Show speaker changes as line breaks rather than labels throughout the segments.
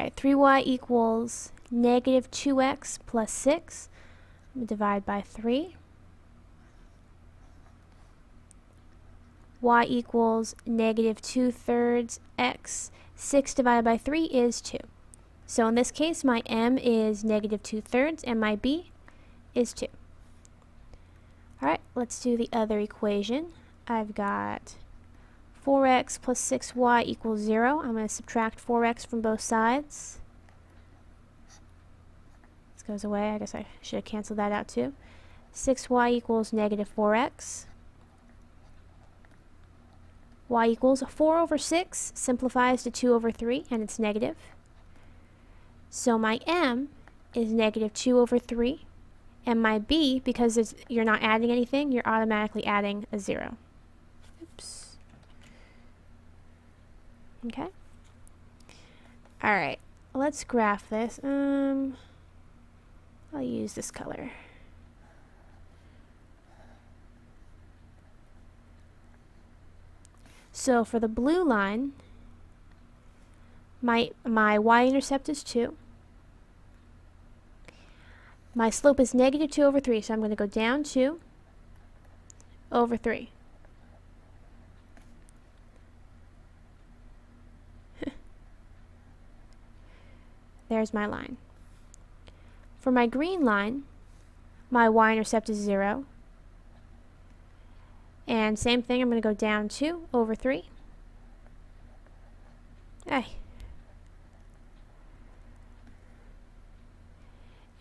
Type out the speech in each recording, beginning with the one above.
Alright, 3y equals negative 2x plus 6. I'm going to divide by 3. Y equals negative 2/3 x. 6 divided by 3 is 2. So in this case, my m is negative 2/3 and my b is 2. Alright, let's do the other equation. I've got 4x plus 6y equals 0. I'm going to subtract 4x from both sides. This goes away. I guess I should have canceled that out too. 6y equals negative 4x. Y equals 4 over 6 simplifies to 2 over 3, and it's negative. So my m is negative 2 over 3. And my b, because you're not adding anything, you're automatically adding a 0. Oops. Okay. Alright, let's graph this. I'll use this color. So for the blue line, my y-intercept is 2. My slope is negative 2 over 3, so I'm going to go down 2 over 3. There's my line. For my green line, my y-intercept is 0. And same thing, I'm going to go down 2 over 3. Hey.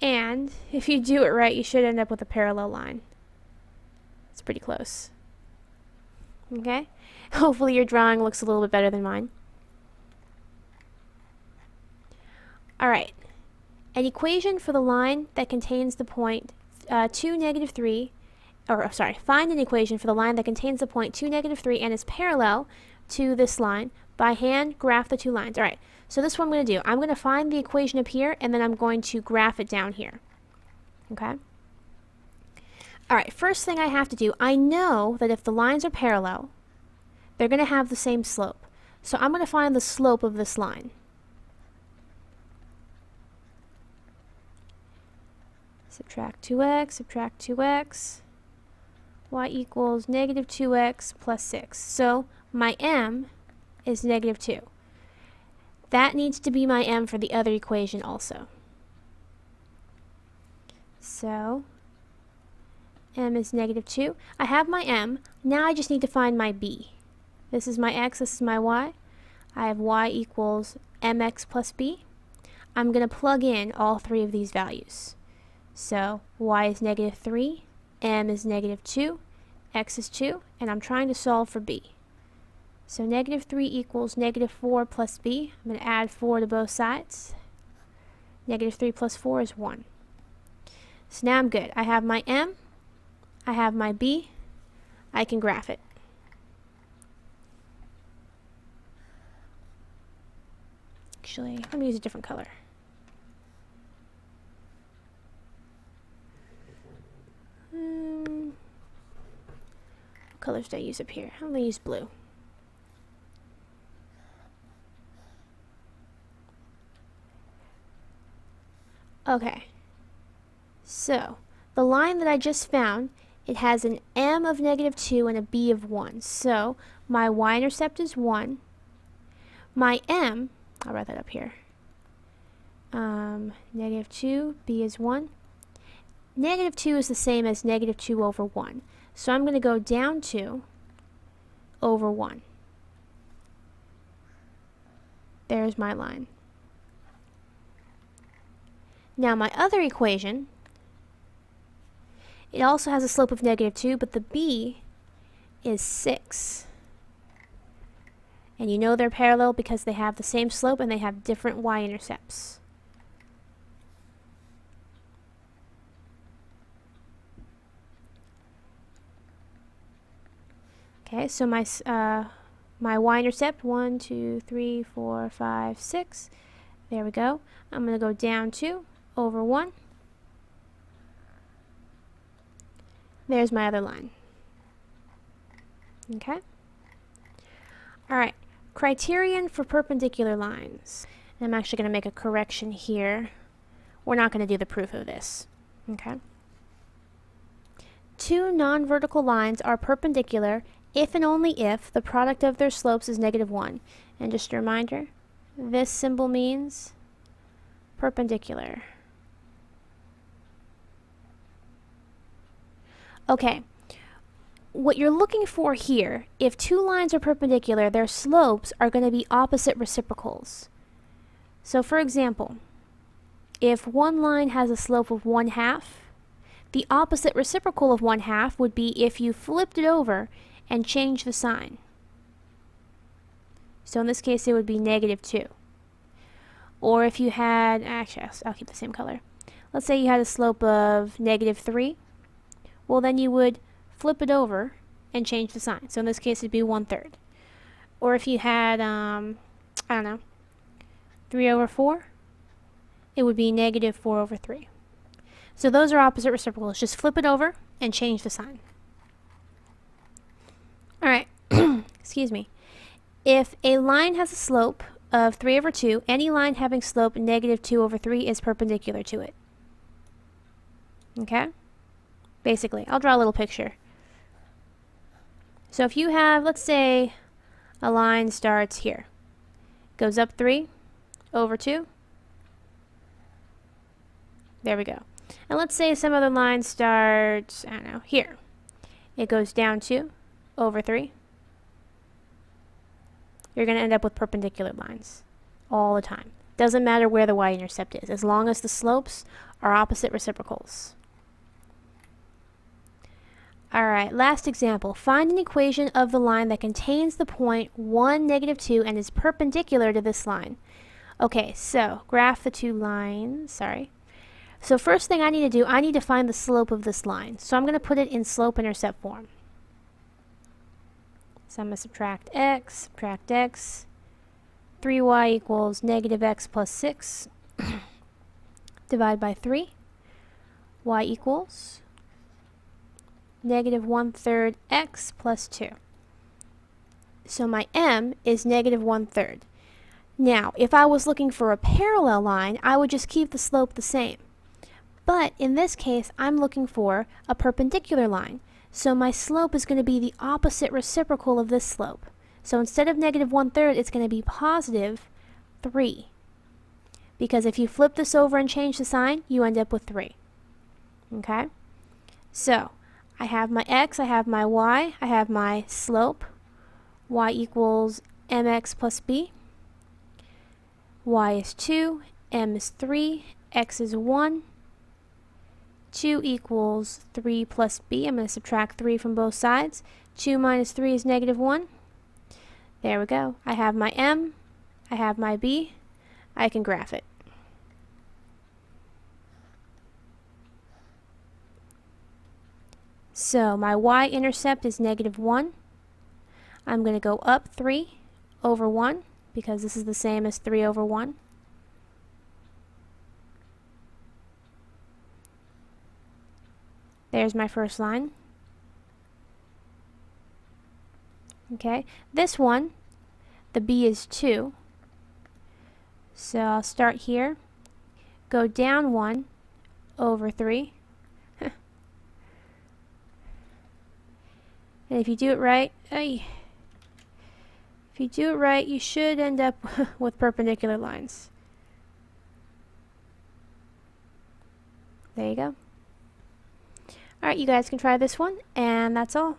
And if you do it right, you should end up with a parallel line. It's pretty close. Okay? Hopefully your drawing looks a little bit better than mine. Alright. An equation for the line that contains the point 2, negative 3, find an equation for the line that contains the point 2, negative 3 and is parallel to this line. By hand, graph the two lines. Alright, so this is what I'm going to do. I'm going to find the equation up here, and then I'm going to graph it down here. Okay? Alright, first thing I have to do, I know that if the lines are parallel, they're going to have the same slope. So I'm going to find the slope of this line. Subtract 2x, subtract 2x. Y equals negative 2x plus 6. So my m is negative 2. That needs to be my m for the other equation also. So m is negative 2. I have my m. Now I just need to find my b. This is my x, this is my y. I have y equals mx plus b. I'm going to plug in all three of these values. So y is negative 3, m is negative 2, x is 2, and I'm trying to solve for b. So negative 3 equals negative 4 plus b. I'm going to add 4 to both sides. Negative 3 plus 4 is 1. So now I'm good. I have my m, I have my b, I can graph it. Actually, let me use a different color. What colors do I use up here? I'm going to use blue. Okay, so the line that I just found, it has an m of negative 2 and a b of 1. So my y-intercept is 1. My m, I'll write that up here. Negative 2, b is 1. Negative 2 is the same as negative 2 over 1. So I'm going to go down 2 over 1. There's my line. Now my other equation, it also has a slope of negative 2, but the b is 6. And you know they're parallel because they have the same slope and they have different y-intercepts. Okay, so my y-intercept, 1, 2, 3, 4, 5, 6. There we go. I'm going to go down 2 over 1. There's my other line. Okay? Alright, criterion for perpendicular lines. I'm actually going to make a correction here. We're not going to do the proof of this. Okay. Two non-vertical lines are perpendicular if and only if the product of their slopes is -1. And just a reminder, this symbol means perpendicular. Okay, what you're looking for here, if two lines are perpendicular, their slopes are going to be opposite reciprocals. So for example, if one line has a slope of 1/2, the opposite reciprocal of 1/2 would be if you flipped it over and changed the sign. So in this case, it would be -2. Or if you had, actually, I'll keep the same color. Let's say you had a slope of -3. Well, then you would flip it over and change the sign. So in this case, it'd be 1/3. Or if you had, I don't know, 3/4, it would be -4/3. So those are opposite reciprocals. Just flip it over and change the sign. Alright, excuse me. If a line has a slope of 3/2, any line having slope -2/3 is perpendicular to it. Okay? Basically, I'll draw a little picture. So if you have, let's say, a line starts here, goes up 3/2. There we go. And let's say some other line starts, I don't know, here. It goes down 2/3. You're going to end up with perpendicular lines all the time. Doesn't matter where the y-intercept is, as long as the slopes are opposite reciprocals. Alright, last example. Find an equation of the line that contains the point 1, -2 and is perpendicular to this line. Okay, so graph the two lines. Sorry. So first thing I need to do, I need to find the slope of this line. So I'm going to put it in slope-intercept form. So I'm going to subtract x, 3y equals -x plus 6. Divide by 3. Y equals -1/3 x plus 2. So my m is -1/3. Now, if I was looking for a parallel line, I would just keep the slope the same. But in this case, I'm looking for a perpendicular line. So my slope is going to be the opposite reciprocal of this slope. So instead of -1/3, it's going to be +3. Because if you flip this over and change the sign, you end up with 3. Okay? So I have my x, I have my y, I have my slope. Y equals mx plus b. Y is 2, m is 3, x is 1. 2 equals 3 plus b. I'm going to subtract 3 from both sides. 2 minus 3 is -1. There we go. I have my m. I have my b. I can graph it. So my y-intercept is -1. I'm going to go up 3/1 because this is the same as 3/1. There's my first line. Okay, this one, the b is 2. So I'll start here, go down 1/3. And if you do it right, you should end up with perpendicular lines. There you go. Alright, you guys can try this one, and that's all.